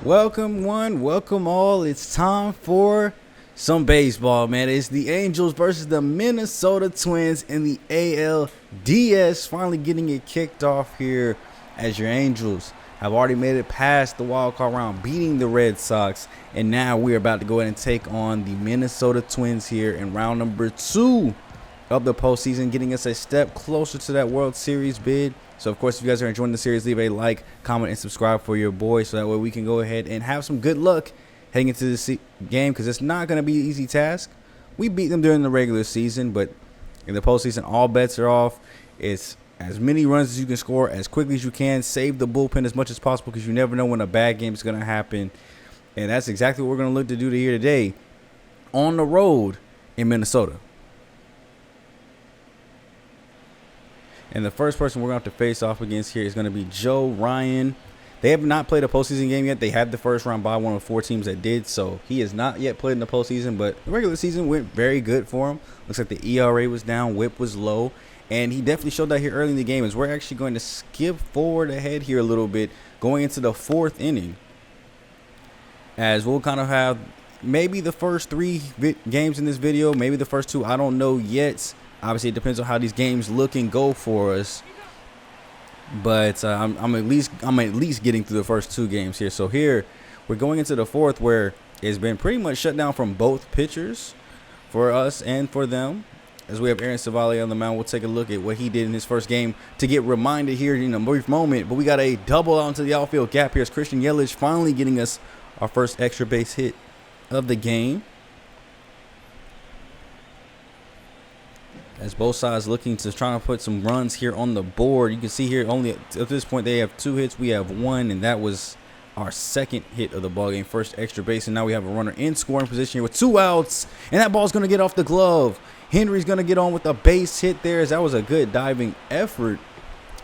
Welcome one, welcome all. It's time for some baseball, man. It's the Angels versus the Minnesota Twins in the ALDS. Finally getting it kicked off here as your Angels have already made it past the wild card round, beating the Red Sox. And now we're about to go ahead and take on the Minnesota Twins here in round number 2 of the postseason, getting us a step closer to that World Series bid. So, of course, if you guys are enjoying the series, leave a like, comment, and subscribe for your boy so that way we can go ahead and have some good luck heading into this game, because it's not going to be an easy task. We beat them during the regular season, but in the postseason, all bets are off. It's as many runs as you can score as quickly as you can. Save the bullpen as much as possible, because you never know when a bad game is going to happen. And that's exactly what we're going to look to do here today on the road in Minnesota. And the first person we're going to have to face off against here is going to be Joe Ryan. They have not played a postseason game yet. They had the first round by one of 4 teams that did, so he has not yet played in the postseason, but the regular season went very good for him. Looks like the ERA was down, whip was low, and he definitely showed that here early in the game. As we're actually going to skip forward ahead here a little bit, going into the 4th inning, as we'll kind of have maybe the first 3 games in this video, maybe the first 2, I don't know yet. Obviously, it depends on how these games look and go for us. But I'm at least getting through the first 2 games here. So here we're going into the 4th, where it's been pretty much shut down from both pitchers for us and for them. As we have Aaron Savali on the mound, we'll take a look at what he did in his first game to get reminded here in a brief moment. But we got a double out into the outfield gap here. It's Christian Yelich finally getting us our first extra base hit of the game, as both sides looking to try to put some runs here on the board. You can see here only at this point they have 2 hits. We have 1, and that was our 2nd hit of the ball game, first extra base. And now we have a runner in scoring position here with 2 outs, and that ball's going to get off the glove. Henry's going to get on with a base hit there, as that was a good diving effort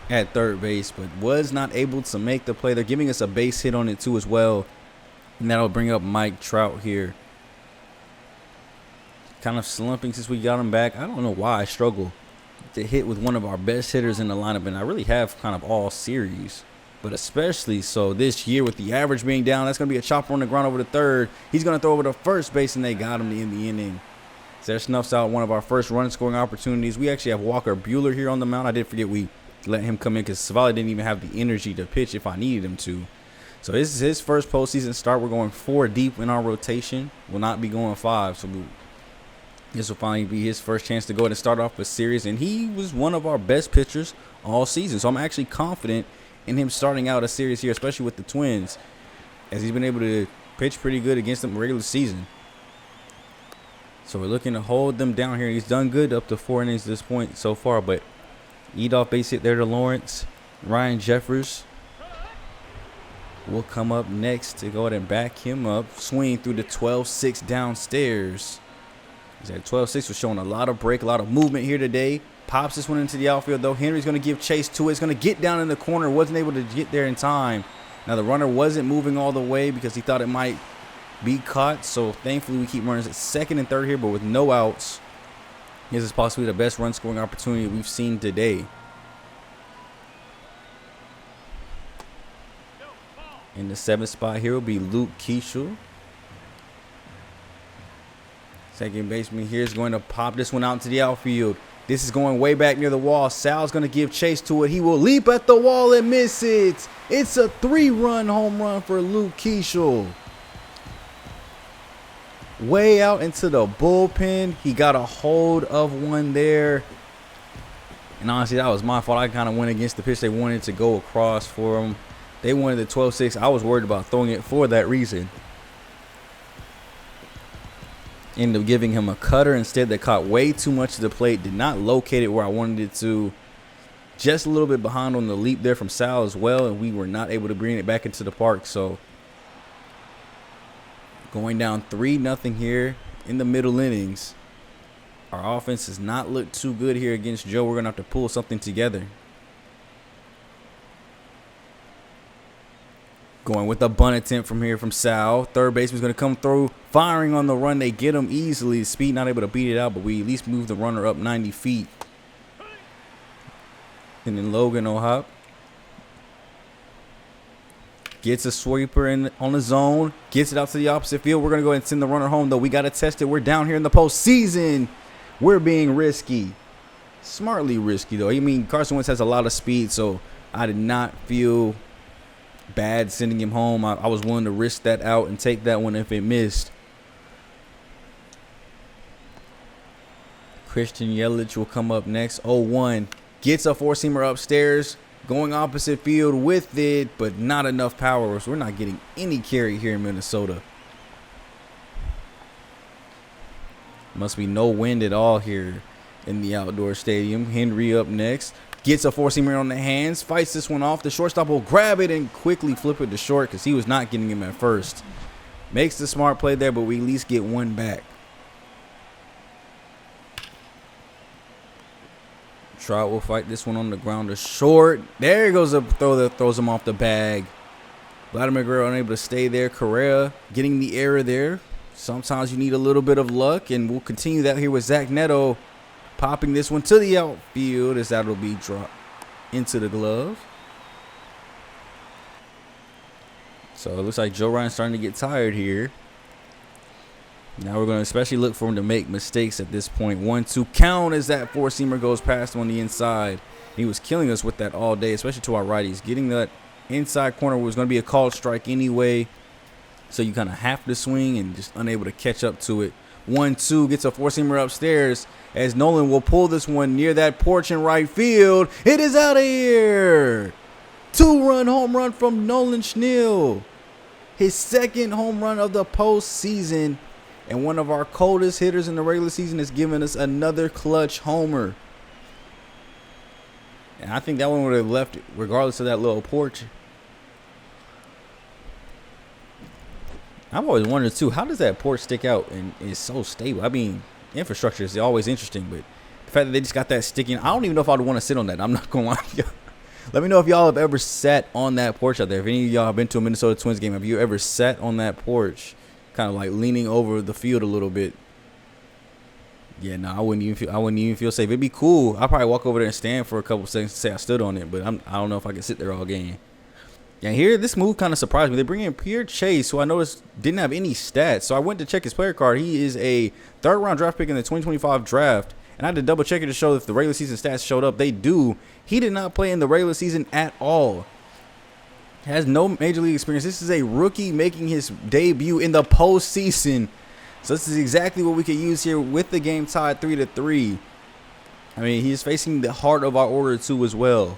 at third base, but was not able to make the play. They're giving us a base hit on it too as well, and that'll bring up Mike Trout here. Kind of slumping since we got him back. I don't know why I struggle to hit with one of our best hitters in the lineup, and I really have kind of all series, but especially so this year with the average being down. That's going to be a chopper on the ground over to third. He's going to throw over to first base, and they got him to end the inning. So that snuffs out one of our first run scoring opportunities. We actually have Walker Buehler here on the mound. I did forget we let him come in, because Savali didn't even have the energy to pitch if I needed him to. So this is his first postseason start. We're going 4 deep in our rotation. We'll not be going 5, so this will finally be his first chance to go ahead and start off a series, and he was one of our best pitchers all season. So I'm actually confident in him starting out a series here, especially with the Twins, as he's been able to pitch pretty good against them regular season. So we're looking to hold them down here. He's done good up to 4 innings at this point so far, but leadoff base hit there to Lawrence. Ryan Jeffers will come up next to go ahead and back him up. Swing through the 12-6 downstairs. That 12-6 was showing a lot of break, a lot of movement here today. Pops this one into the outfield, though. Henry's going to give chase to it. It's going to get down in the corner. Wasn't able to get there in time. Now, the runner wasn't moving all the way because he thought it might be caught. So, thankfully, we keep runners at 2nd and 3rd here, but with no outs. This is possibly the best run-scoring opportunity we've seen today. In the 7th spot here will be Luke Keishel. Second baseman here is going to pop this one out into the outfield. This is going way back near the wall. Sal's going to give chase to it. He will leap at the wall and miss it. It's a 3-run home run for Luke Keishel. Way out into the bullpen. He got a hold of one there. And honestly, that was my fault. I kind of went against the pitch they wanted to go across for him. They wanted the 12-6. I was worried about throwing it for that reason. Ended up giving him a cutter instead that caught way too much of the plate. Did not locate it where I wanted it to. Just a little bit behind on the leap there from Sal as well, and we were not able to bring it back into the park. So going down 3-0 here in the middle innings. Our offense has not looked too good here against Joe. We're going to have to pull something together. Going with a bunt attempt from here from Sal. Third baseman's going to come through, firing on the run. They get him easily. Speed not able to beat it out, but we at least move the runner up 90 feet. And then Logan O'Hop Gets a sweeper in on the zone. Gets it out to the opposite field. We're going to go ahead and send the runner home, though. We got to test it. We're down here in the postseason. We're being risky. Smartly risky, though. I mean, Carson Wentz has a lot of speed, so I did not feel bad sending him home. I was willing to risk that out and take that one if it missed. Christian Yelich will come up next. 0-1. Gets a four-seamer upstairs. Going opposite field with it, but not enough power. So we're not getting any carry here in Minnesota. Must be no wind at all here in the outdoor stadium. Henry up next. Gets a four-seamer on the hands. Fights this one off. The shortstop will grab it and quickly flip it to short because he was not getting him at first. Makes the smart play there, but we at least get one back. Trout will fight this one on the ground to short. There goes a throw that throws him off the bag. Vladimir Guerrero unable to stay there. Correa getting the error there. Sometimes you need a little bit of luck, and we'll continue that here with Zach Neto popping this one to the outfield as that'll be dropped into the glove. So it looks like Joe Ryan's starting to get tired here. Now we're going to especially look for him to make mistakes at this point. 1-2 count as that four-seamer goes past him on the inside. He was killing us with that all day, especially to our righties. Getting that inside corner was going to be a called strike anyway. So you kind of have to swing and just unable to catch up to it. 1-2 gets a four-seamer upstairs as Nolan will pull this one near that porch in right field. It is out of here. 2-run home run from Nolan Schnell. His second home run of the postseason. And one of our coldest hitters in the regular season is giving us another clutch homer. And I think that one would have left regardless of that little porch. I've always wondered, too, how does that porch stick out and is so stable? I mean, infrastructure is always interesting, but the fact that they just got that sticking, I don't even know if I'd want to sit on that. I'm not going to lie to you. Let me know if y'all have ever sat on that porch out there. If any of y'all have been to a Minnesota Twins game, have you ever sat on that porch? Kind of like leaning over the field a little bit. Yeah, no, I wouldn't even feel safe. It'd be cool. I'd probably walk over there and stand for a couple seconds to say I stood on it, but I don't know if I can sit there all game. Yeah, here this move kind of surprised me. They bring in Pierre Chase, who I noticed didn't have any stats. So I went to check his player card. He is a third-round draft pick in the 2025 draft, and I had to double check it to show if the regular season stats showed up. They do. He did not play in the regular season at all. Has no major league experience. This is a rookie making his debut in the postseason. So this is exactly what we could use here with the game tied 3-3. I mean, he's facing the heart of our order too as well.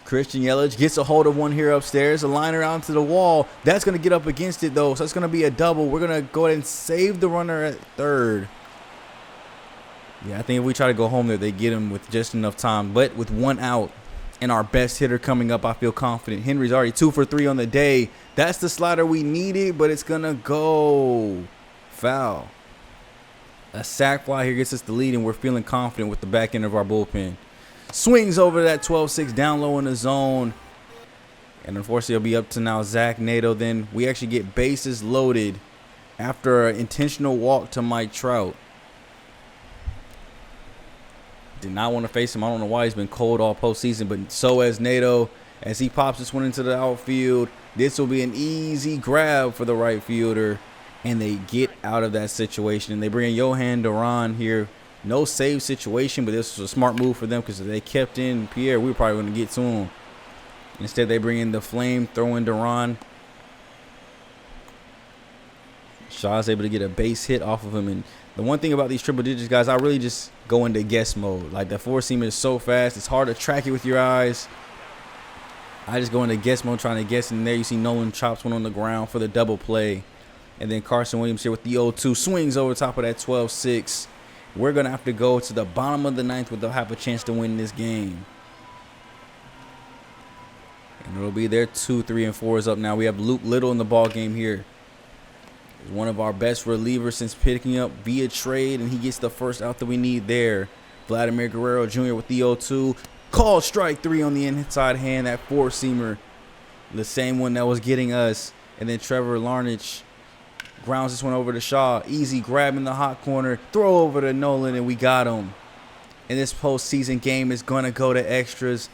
Christian Yelich gets a hold of one here upstairs. A liner out to the wall. That's going to get up against it though. So it's going to be a double. We're going to go ahead and save the runner at third. Yeah, I think if we try to go home there, they get him with just enough time. But with one out and our best hitter coming up, I feel confident. Henry's already 2 for 3 on the day. That's the slider we needed, but it's going to go foul. A sac fly here gets us the lead, and we're feeling confident with the back end of our bullpen. Swings over that 12-6 down low in the zone. And unfortunately, it'll be up to now Zach Neto. Then we actually get bases loaded after an intentional walk to Mike Trout. Did not want to face him. I don't know why he's been cold all postseason, but so has Nato as he pops this one into the outfield. This will be an easy grab for the right fielder, and they get out of that situation. And they bring in Yohan Duran here. No save situation, but this was a smart move for them because if they kept in Pierre, we were probably going to get to him. Instead, they bring in the flame, throwing Duran. Shaw's able to get a base hit off of him, and the one thing about these triple digits, guys, I really just go into guess mode. Like, the four-seamer is so fast, it's hard to track it with your eyes. I just go into guess mode, trying to guess, and there you see Nolan chops one on the ground for the double play. And then Carson Williams here with the 0-2, swings over top of that 12-6. We're going to have to go to the bottom of the ninth where they'll have a chance to win this game. And it'll be their 2, 3, and 4 is up now. We have Luke Little in the ball game here. He's one of our best relievers since picking up via trade, and he gets the first out that we need there. Vladimir Guerrero Jr. with the 0-2. Call strike 3 on the inside hand. That four-seamer, the same one that was getting us. And then Trevor Larnach grounds this one over to Shaw. Easy grab in the hot corner. Throw over to Nolan, and we got him. And this postseason game is going to go to extras.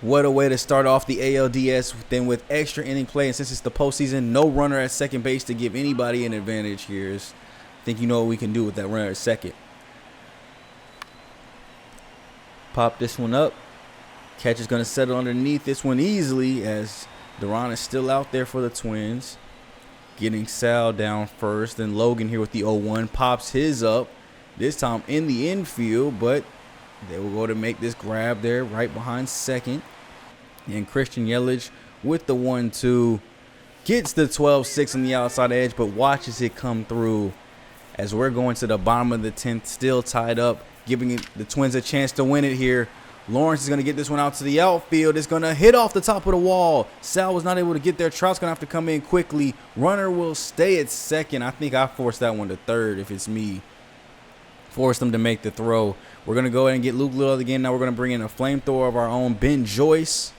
What a way to start off the ALDS, then with extra inning play. And since it's the postseason, no runner at second base to give anybody an advantage here. I think you know what we can do with that runner at second. Pop this one up. Catch is going to settle underneath this one easily as Duran is still out there for the Twins. Getting Sal down first. Then Logan here with the 0-1 pops his up. This time in the infield, but they will go to make this grab there right behind second. And Christian Yelich with the 1-2 gets the 12-6 on the outside edge, but watches it come through as we're going to the bottom of the 10th, still tied up, giving the Twins a chance to win it here. Lawrence is going to get this one out to the outfield. It's going to hit off the top of the wall. Sal was not able to get there. Trout's going to have to come in quickly. Runner will stay at second. I think I forced that one to third if it's me. Forced them to make the throw. We're going to go ahead and get Luke Little out of the game. Now we're going to bring in a flamethrower of our own, Ben Joyce,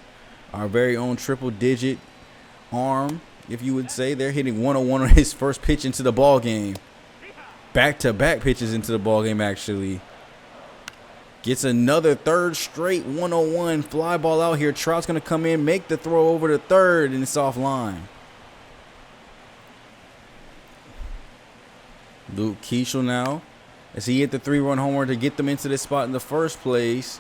our very own triple-digit arm, if you would say. They're hitting 101 on his first pitch into the ball game. Back-to-back pitches into the ball game, actually. Gets another third straight 101 fly ball out here. Trout's going to come in, make the throw over to third, and it's offline. Luke Keishel now, as he hit the 3-run homer to get them into this spot in the first place.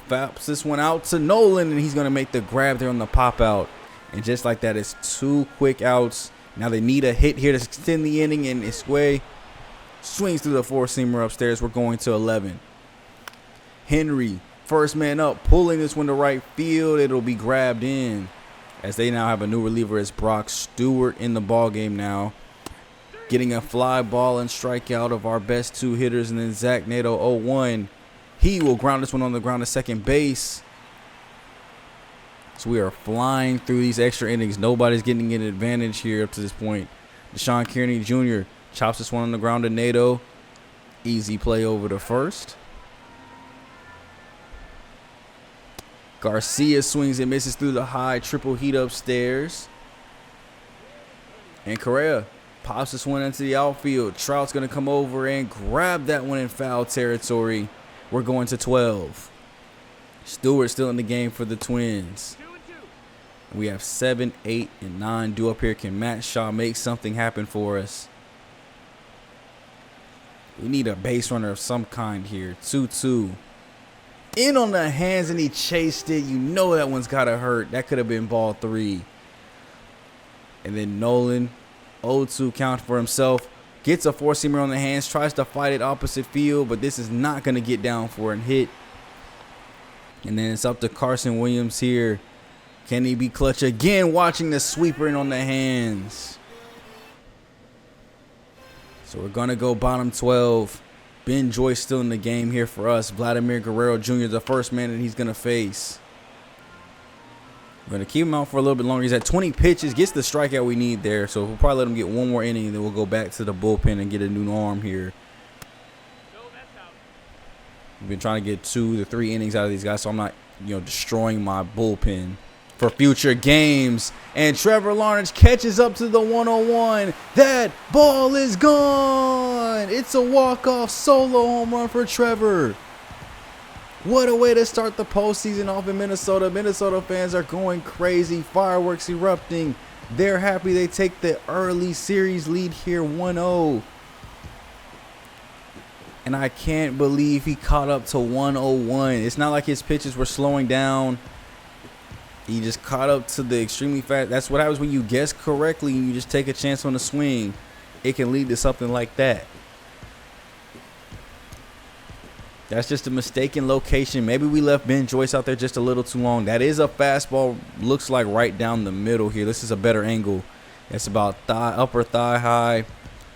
Faps this one out to Nolan, and he's going to make the grab there on the pop out. And just like that, it's 2 quick outs. Now they need a hit here to extend the inning, and Isque swings through the 4-seamer upstairs. We're going to 11. Henry, first man up, pulling this one to right field. It'll be grabbed in as they now have a new reliever as Brock Stewart in the ball game now. Getting a fly ball and strikeout of our best 2 hitters, and then Zach Nato 0-1. He will ground this one on the ground to second base. So we are flying through these extra innings. Nobody's getting an advantage here up to this point. Deshaun Kearney Jr. chops this one on the ground to Nato. Easy play over to first. Garcia swings and misses through the high triple heat upstairs. And Correa pops this one into the outfield. Trout's going to come over and grab that one in foul territory. We're going to 12. Stewart still in the game for the Twins. We have 7, 8, and 9 due up here. Can Matt Shaw make something happen for us? We need a base runner of some kind here. 2-2. In on the hands, and he chased it. You know that one's got to hurt. That could have been ball 3. And then Nolan, 0-2 count for himself. Gets a 4-seamer on the hands. Tries to fight it opposite field, but this is not going to get down for a hit. And then it's up to Carson Williams here. Can he be clutch again? Watching the sweeper in on the hands. So we're going to go bottom 12. Ben Joyce still in the game here for us. Vladimir Guerrero Jr., the first man that he's going to face. We're going to keep him out for a little bit longer. He's at 20 pitches. Gets the strikeout we need there. So we'll probably let him get one more inning, and then we'll go back to the bullpen and get a new arm here. We've been trying to get 2 to 3 innings out of these guys, so I'm not, destroying my bullpen for future games. And Trevor Lawrence catches up to the 101. That ball is gone. It's a walk-off solo home run for Trevor. What a way to start the postseason off in Minnesota. Minnesota fans are going crazy. Fireworks erupting. They're happy they take the early series lead here, 1-0. And I can't believe he caught up to 101. It's not like his pitches were slowing down. He just caught up to the extremely fast. That's what happens when you guess correctly and you just take a chance on the swing. It can lead to something like that. That's just a mistaken location. Maybe we left Ben Joyce out there just a little too long. That is a fastball. Looks like right down the middle here. This is a better angle. It's about upper thigh high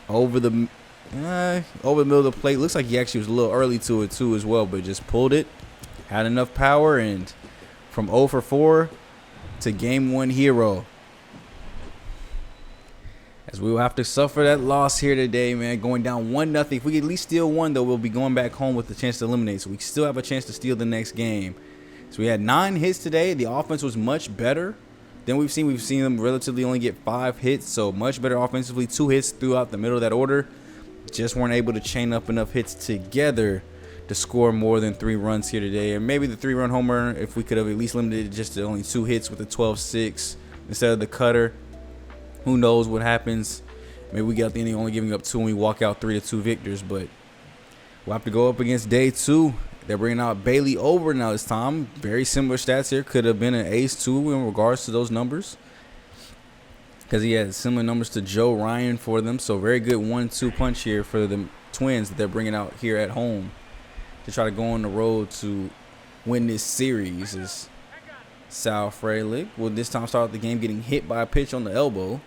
over the middle of the plate. Looks like he actually was a little early to it too as well, but just pulled it. Had enough power, and from 0 for 4 to game 1 hero. As we will have to suffer that loss here today, man. Going down 1-0. If we can at least steal one, though, we'll be going back home with the chance to eliminate. So we still have a chance to steal the next game. So we had 9 hits today. The offense was much better than we've seen. We've seen them relatively only get 5 hits. So much better offensively. 2 hits throughout the middle of that order. Just weren't able to chain up enough hits together to score more than 3 runs here today. And maybe the 3-run homer, if we could have at least limited it just to only 2 hits with the 12-6 instead of the cutter. Who knows what happens? Maybe we get out the inning only giving up 2 and we walk out 3-2 victors. But we'll have to go up against day 2. They're bringing out Bailey Over now this time. Very similar stats here. Could have been an ace too in regards to those numbers, because he had similar numbers to Joe Ryan for them. So very good 1-2 punch here for the Twins that they're bringing out here at home to try to go on the road to win this series. Is Sal Frelick will this time start out the game getting hit by a pitch on the elbow.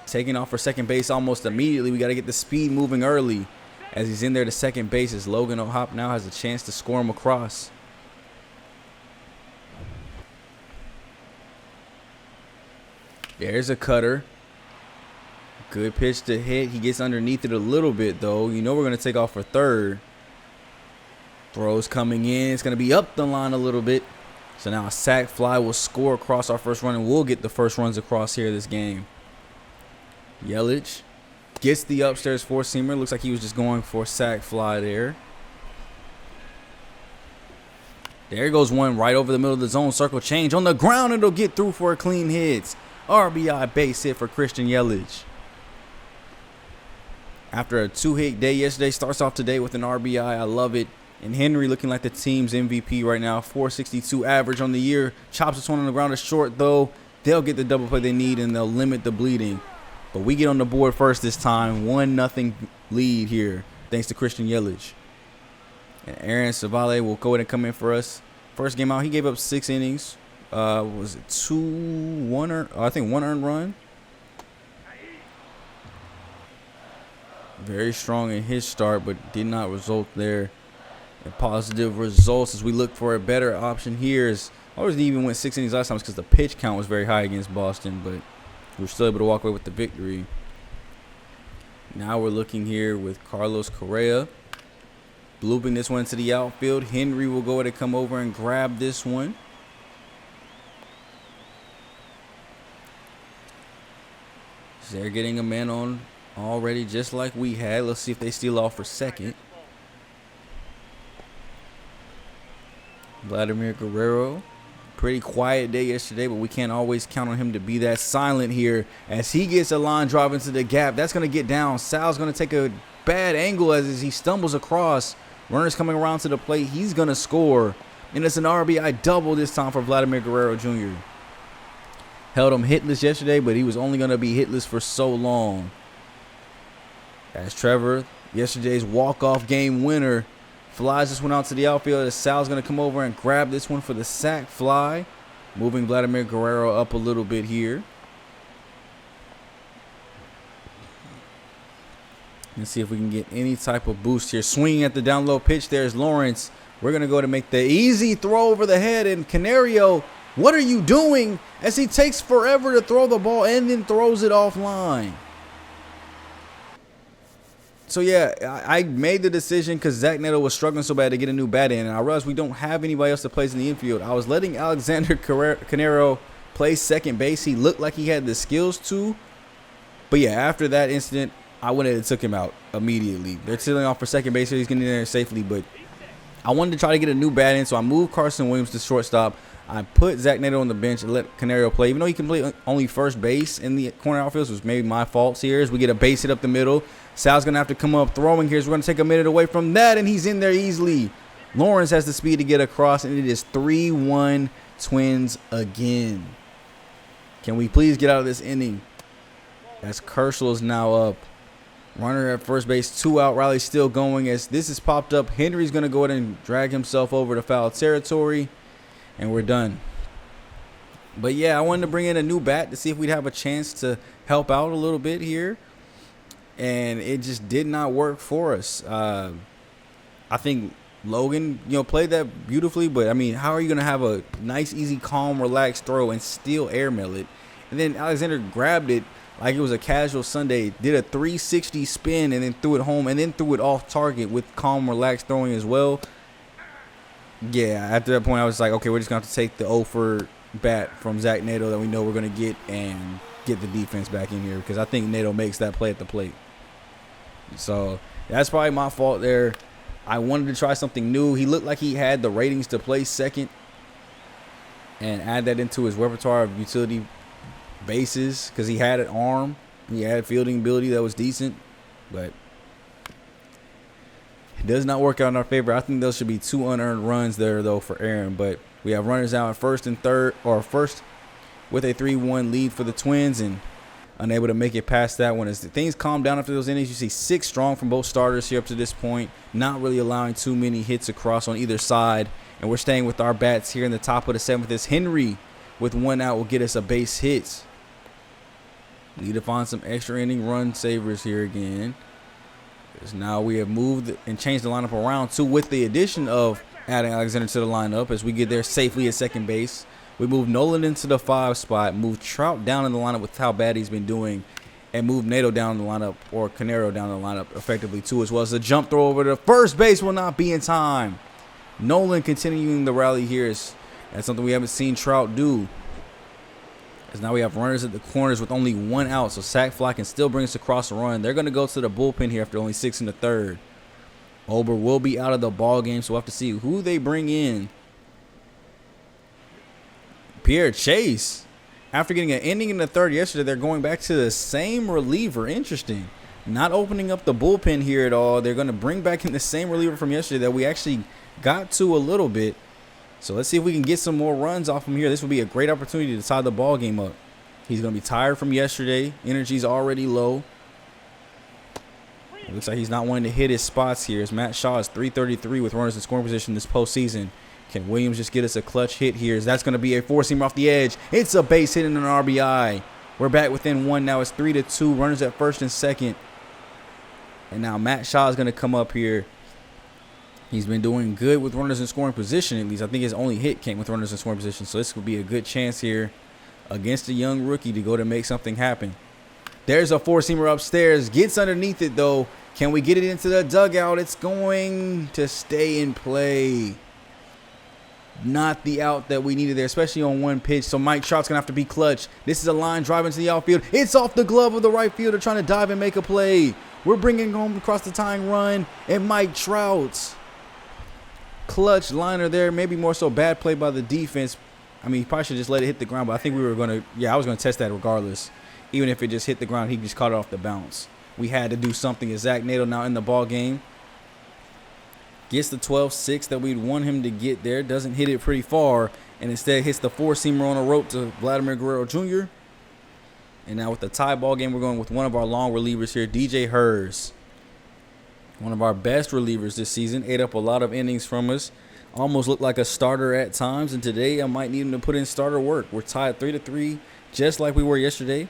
Taking off for second base almost immediately. We got to get the speed moving early as he's in there to second base, as Logan O'Hop now has a chance to score him across. There's a cutter. Good pitch to hit. He gets underneath it a little bit, though. You know we're going to take off for third. Throws coming in. It's going to be up the line a little bit. So now a sac fly will score across our first run, and we'll get the first runs across here this game. Yelich gets the upstairs four-seamer. Looks like he was just going for a sac fly there. There goes one right over the middle of the zone. Circle change on the ground. It'll get through for a clean hit. RBI base hit for Christian Yelich. After a 2-hit day yesterday, starts off today with an RBI. I love it. And Henry looking like the team's MVP right now. 462 average on the year. Chops this one on the ground is short, though. They'll get the double play they need, and they'll limit the bleeding. But we get on the board first this time. 1-0 lead here, thanks to Christian Yelich. And Aaron Savale will go ahead and come in for us. First game out, he gave up 6 innings. Was it 1 earned run. Very strong in his start, but did not result there in positive results as we look for a better option here. I always even went 6 innings last time because the pitch count was very high against Boston, but we're still able to walk away with the victory. Now we're looking here with Carlos Correa. Blooping this one to the outfield. Henry will go ahead and come over and grab this one. So they're getting a man on already just like we had. Let's see if they steal off for second. Vladimir Guerrero. Pretty quiet day yesterday, but we can't always count on him to be that silent here as he gets a line drive into the gap. That's going to get down. Sal's going to take a bad angle as he stumbles across. Runner's coming around to the plate. He's going to score, and it's an RBI double this time for Vladimir Guerrero Jr. Held him hitless yesterday, but he was only going to be hitless for so long. As Trevor, yesterday's walk-off game winner, flies this one out to the outfield. Sal's going to come over and grab this one for the sac fly. Moving Vladimir Guerrero up a little bit here. Let's see if we can get any type of boost here. Swinging at the down low pitch. There's Lawrence. We're going to go to make the easy throw over the head. And Canario, what are you doing? As he takes forever to throw the ball and then throws it offline. So, yeah, I made the decision because Zach Neto was struggling so bad to get a new bat in. And I realized we don't have anybody else that plays in the infield. I was letting Alexander Canario play second base. He looked like he had the skills to. But, yeah, after that incident, I went and took him out immediately. They're sealing off for second base. So he's getting in there safely. But I wanted to try to get a new bat in. So I moved Carson Williams to shortstop. I put Zach Neto on the bench and let Canario play. Even though he can play only first base in the corner outfield, which was maybe my fault here, as we get a base hit up the middle. Sal's going to have to come up throwing here. So we're going to take a minute away from that, and he's in there easily. Lawrence has the speed to get across, and it is 3-1 Twins again. Can we please get out of this inning? As Kershaw is now up. Runner at first base, 2 out. Riley's still going as this has popped up. Henry's going to go ahead and drag himself over to foul territory, and we're done. But, yeah, I wanted to bring in a new bat to see if we'd have a chance to help out a little bit here. And it just did not work for us. I think Logan, played that beautifully. But, I mean, how are you going to have a nice, easy, calm, relaxed throw and still airmail it? And then Alexander grabbed it like it was a casual Sunday, did a 360 spin and then threw it home and then threw it off target with calm, relaxed throwing as well. Yeah, after that point, I was like, okay, we're just going to have to take the 0 for bat from Zach Nato that we know we're going to get and get the defense back in here because I think Nato makes that play at the plate. So that's probably my fault there. I wanted to try something new. He looked like he had the ratings to play second and add that into his repertoire of utility bases because he had an arm. He had fielding ability that was decent, but it does not work out in our favor. I think those should be 2 unearned runs there, though, for Aaron. But we have runners out at first and third, or first with a 3-1 lead for the Twins, and unable to make it past that one. As things calm down after those innings, you see 6 strong from both starters here up to this point, not really allowing too many hits across on either side. And we're staying with our bats here in the top of the 7th as Henry, with 1 out, will get us a base hit. Need to find some extra inning run savers here again. Because now we have moved and changed the lineup around too, with the addition of adding Alexander to the lineup as we get there safely at second base. We move Nolan into the 5 spot, move Trout down in the lineup with how bad he's been doing, and move Nato down in the lineup, or Canero down in the lineup effectively too, as well as a jump throw over to first base will not be in time. Nolan continuing the rally here is that's something we haven't seen Trout do. As now we have runners at the corners with only 1 out, so sac fly can still bring us across the run. They're going to go to the bullpen here after only 6 in the 3rd. Ober will be out of the ball game, so we'll have to see who they bring in. Pierre Chase, after getting an inning in the 3rd yesterday, they're going back to the same reliever. Interesting. Not opening up the bullpen here at all. They're going to bring back in the same reliever from yesterday that we actually got to a little bit. So let's see if we can get some more runs off him here. This will be a great opportunity to tie the ball game up. He's going to be tired from yesterday. Energy's already low. It looks like he's not wanting to hit his spots here. As Matt Shaw is .333 with runners in scoring position this postseason. Can Williams just get us a clutch hit here? That's going to be a 4-seamer off the edge. It's a base hit and an RBI. We're back within 1 now. It's 3-2. Runners at first and second. And now Matt Shaw is going to come up here. He's been doing good with runners in scoring position, at least. I think his only hit came with runners in scoring position. So this could be a good chance here against a young rookie to go to make something happen. There's a 4-seamer upstairs. Gets underneath it, though. Can we get it into the dugout? It's going to stay in play. Not the out that we needed there, especially on 1 pitch. So Mike Trout's going to have to be clutch. This is a line drive into the outfield. It's off the glove of the right fielder trying to dive and make a play. We're bringing home across the tying run. And Mike Trout, clutch liner there. Maybe more so bad play by the defense. I mean, he probably should just let it hit the ground. But I think we were going to, yeah, I was going to test that regardless. Even if it just hit the ground, he just caught it off the bounce. We had to do something. As Zach Nato now in the ball game. Gets the 12-6 that we'd want him to get there. Doesn't hit it pretty far. And instead hits the 4-seamer on a rope to Vladimir Guerrero Jr. And now with the tie ball game, we're going with one of our long relievers here, DJ Hers. One of our best relievers this season. Ate up a lot of innings from us. Almost looked like a starter at times. And today I might need him to put in starter work. We're tied 3-3, just like we were yesterday.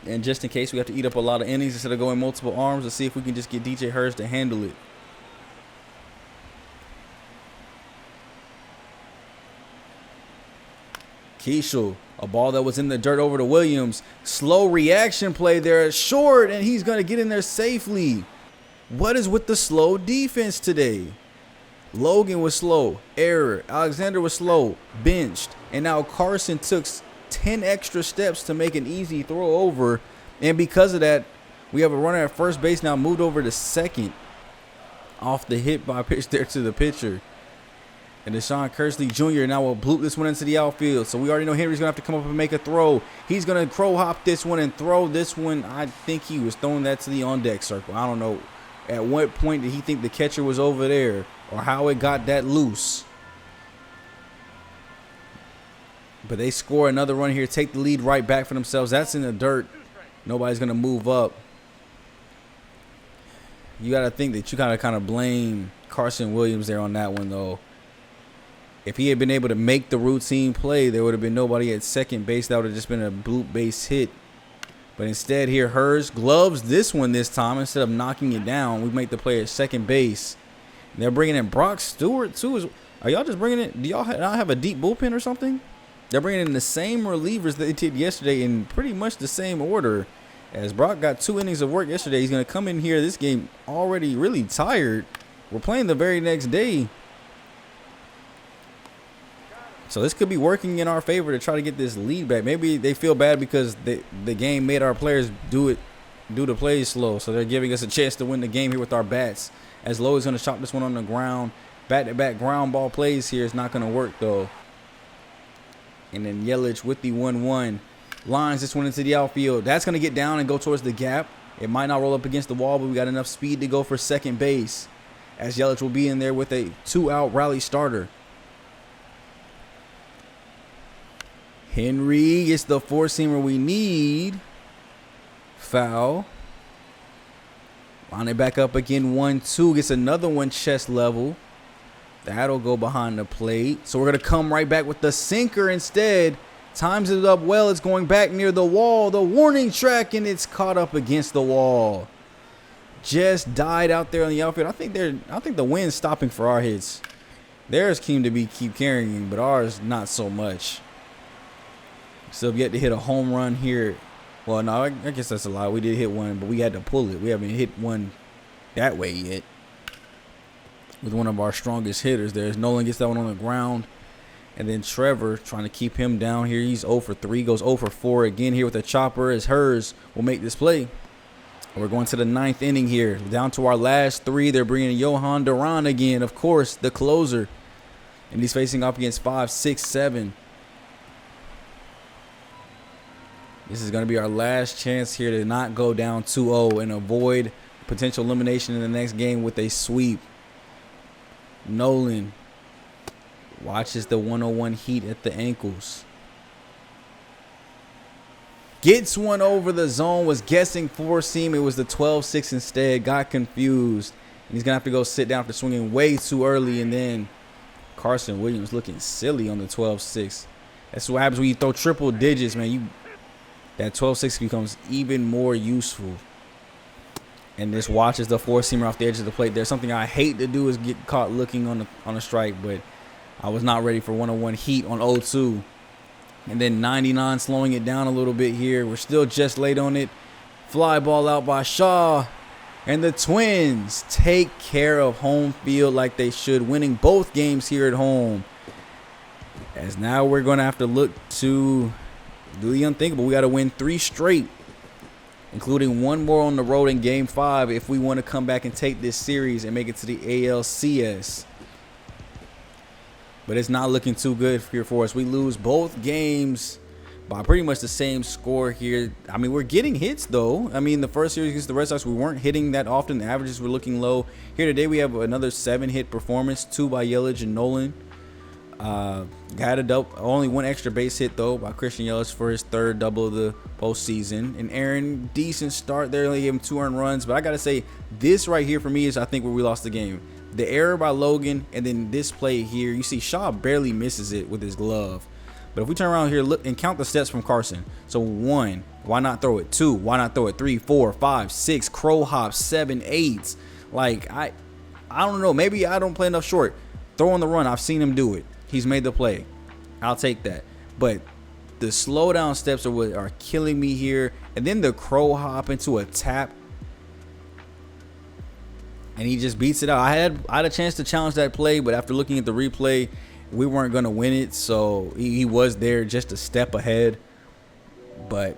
And just in case we have to eat up a lot of innings instead of going multiple arms, let's see if we can just get DJ Hers to handle it. Keishel, a ball that was in the dirt over to Williams. Slow reaction play there, short, and he's going to get in there safely. What is with the slow defense today? Logan was slow, error. Alexander was slow, benched. And now Carson took 10 extra steps to make an easy throw over. And because of that, we have a runner at first base now moved over to second. Off the hit by pitch there to the pitcher. And Deshaun Kersley Jr. now will bloop this one into the outfield. So we already know Henry's going to have to come up and make a throw. He's going to crow hop this one and throw this one. I think he was throwing that to the on-deck circle. I don't know at what point did he think the catcher was over there or how it got that loose. But they score another run here, take the lead right back for themselves. That's in the dirt. Nobody's going to move up. You got to think that you kind of blame Carson Williams there on that one, though. If he had been able to make the routine play, there would have been nobody at second base. That would have just been a bloop base hit. But instead here, Hers gloves this one this time. Instead of knocking it down, we make the play at second base. They're bringing in Brock Stewart, too. Are y'all just bringing it? Do y'all not have a deep bullpen or something? They're bringing in the same relievers that they did yesterday in pretty much the same order. As Brock got 2 innings of work yesterday, he's going to come in here this game already really tired. We're playing the very next day. So this could be working in our favor to try to get this lead back. Maybe they feel bad because the game made our players do the plays slow. So they're giving us a chance to win the game here with our bats as low as going to chop this one on the ground. Back-to-back ground ball plays here is not going to work, though. And then Yelich with the 1-1. Lines this one into the outfield. That's going to get down and go towards the gap. It might not roll up against the wall, but we got enough speed to go for second base, as Yelich will be in there with a 2-out rally starter. Henry gets the four-seamer we need. Foul. Line it back up again. 1-2. Gets another one chest level. That'll go behind the plate. So we're going to come right back with the sinker instead. Times it up well. It's going back near the wall. The warning track, and it's caught up against the wall. Just died out there on the outfield. I think the wind's stopping for our hits. Theirs seem to keep carrying, but ours not so much. Still yet to hit a home run here. Well, no, I guess that's a lie. We did hit one, but we had to pull it. We haven't hit one that way yet. With one of our strongest hitters there. Nolan gets that one on the ground. And then Trevor trying to keep him down here. He's 0 for 3, goes 0 for 4 again here with a chopper, as Hers will make this play. We're going to the 9th inning here. Down to our last 3. They're bringing Johan Duran again, of course, the closer. And he's facing up against 5, 6, 7. This is going to be our last chance here to not go down 2-0 and avoid potential elimination in the next game with a sweep. Nolan watches the 101 heat at the ankles. Gets one over the zone. Was guessing four-seam. It was the 12-6 instead. Got confused. And he's going to have to go sit down after swinging way too early. And then Carson Williams looking silly on the 12-6. That's what happens when you throw triple digits, man. That 12-6 becomes even more useful. And this watches the four-seamer off the edge of the plate. There's something I hate to do is get caught looking on a strike, but I was not ready for 101 heat on 0-2. And then 99 slowing it down a little bit here. We're still just late on it. Fly ball out by Shaw. And the Twins take care of home field like they should, winning both games here at home. As now we're going to have to look to do the unthinkable. We got to win 3 straight, including one more on the road in Game 5 if we want to come back and take this series and make it to the ALCS. But it's not looking too good here for us. We lose both games by pretty much the same score here. I mean, we're getting hits, though. I mean, the first series against the Red Sox, we weren't hitting that often. The averages were looking low. Here today, we have another 7-hit performance, 2 by Yelich and Nolan. Got a double, only 1 extra base hit, though, by Christian Yelich for his 3rd double of the postseason. And Aaron, decent start there. Only gave him 2 earned runs. But I got to say, this right here for me is, I think, where we lost the game. The error by Logan, and then this play here. You see Shaw barely misses it with his glove. But if we turn around here, look and count the steps from Carson. So 1, why not throw it? 2, why not throw it? 3, 4, 5, 6, crow hops, 7, 8. Like, I don't know. Maybe I don't play enough short. Throw on the run. I've seen him do it. He's made the play. I'll take that. But the slow down steps are what are killing me here. And then the crow hop into a tap. And he just beats it out. I had a chance to challenge that play, but after looking at the replay, we weren't going to win it. So he was there just a step ahead. But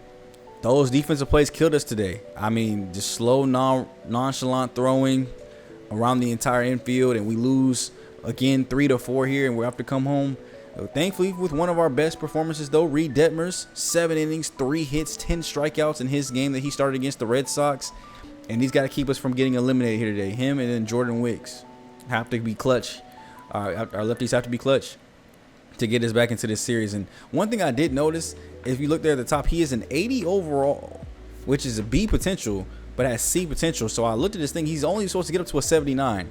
those defensive plays killed us today. I mean, just slow, nonchalant throwing around the entire infield, and we lose again 3-4 here, and we have to come home. Thankfully, with one of our best performances, though, Reed Detmers, 7 innings, 3 hits, 10 strikeouts in his game that he started against the Red Sox. And he's got to keep us from getting eliminated here today. Him and then Jordan Wicks have to be clutch. Our lefties have to be clutch to get us back into this series. And one thing I did notice, if you look there at the top, he is an 80 overall, which is a B potential, but has C potential. So I looked at this thing. He's only supposed to get up to a 79.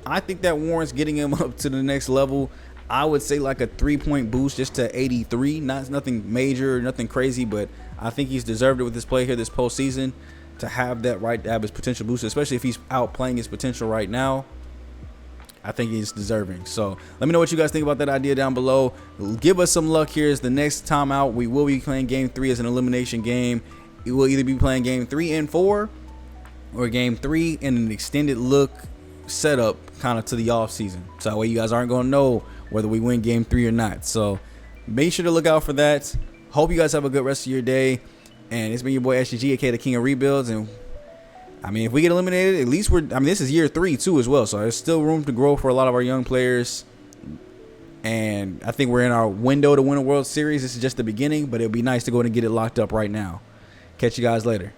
I think that warrants getting him up to the next level. I would say like a 3-point boost just to 83. Nothing major, nothing crazy, but I think he's deserved it with this play here this postseason. To have that right, to have his potential boosted, especially if he's outplaying his potential right now. I think he's deserving. So let me know what you guys think about that idea down below. Give us some luck here. Is the next time out, we will be playing Game 3 as an elimination game. We will either be playing Game 3 and 4 or Game 3 in an extended look setup kind of to the off season. So that way you guys aren't going to know whether we win Game 3 or not. So make sure to look out for that. Hope you guys have a good rest of your day. And it's been your boy SGG, aka the King of Rebuilds, and I mean, if we get eliminated, at least this is year 3 too as well. So there's still room to grow for a lot of our young players. And I think we're in our window to win a World Series. This is just the beginning, but it'll be nice to go and get it locked up right now. Catch you guys later.